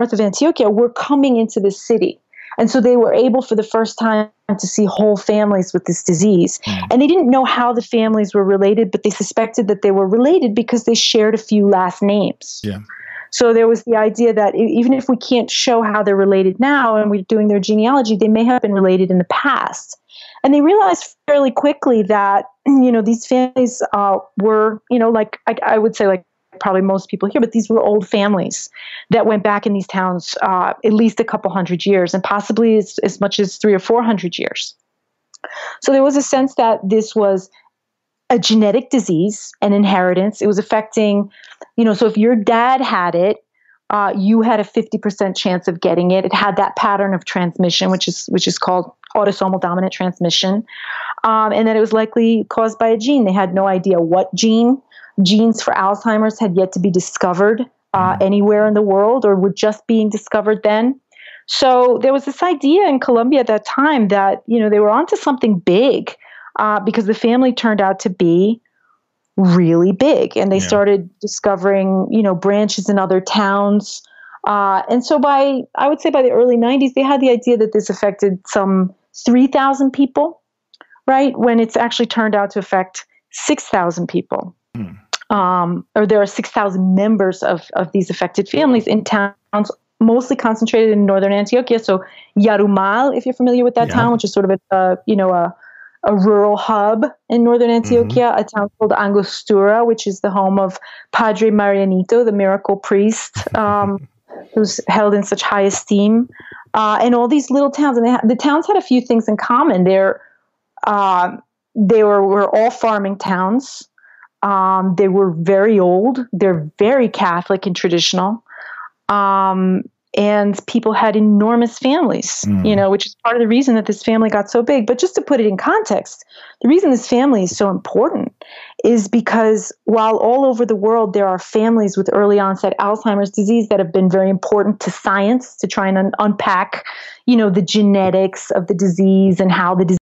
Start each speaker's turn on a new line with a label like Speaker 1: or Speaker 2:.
Speaker 1: of Antioquia were coming into the city. And so they were able for the first time to see whole families with this disease. And they didn't know how the families were related, but they suspected that they were related because they shared a few last names.
Speaker 2: Yeah.
Speaker 1: So there was the idea that even if we can't show how they're related now and we're doing their genealogy, they may have been related in the past. And they realized fairly quickly that, these families were, like I would say, like probably most people here, but these were old families that went back in these towns at least a couple hundred years and possibly as much as 300 or 400 years. So there was a sense that this was a genetic disease, an inheritance. It was affecting, so if your dad had it, you had a 50% chance of getting it. It had that pattern of transmission, which is called autosomal dominant transmission, and that it was likely caused by a gene. They had no idea what gene. Genes for Alzheimer's had yet to be discovered anywhere in the world, or were just being discovered then. So there was this idea in Colombia at that time that they were onto something big, because the family turned out to be really big, and they started discovering branches in other towns. And so I would say by the early 90s, they had the idea that this affected some 3,000 people, right? When it's actually turned out to affect 6,000 people. Or there are 6,000 members of these affected families in towns, mostly concentrated in northern Antioquia. So Yarumal, if you're familiar with that town, which is sort of a rural hub in northern Antioquia, a town called Angostura, which is the home of Padre Marianito, the miracle priest, who's held in such high esteem. And all these little towns, and the towns had a few things in common. They were all farming towns. They were very old. They're very Catholic and traditional. And people had enormous families, which is part of the reason that this family got so big. But just to put it in context, the reason this family is so important is because while all over the world there are families with early onset Alzheimer's disease that have been very important to science to try and unpack, the genetics of the disease and how the disease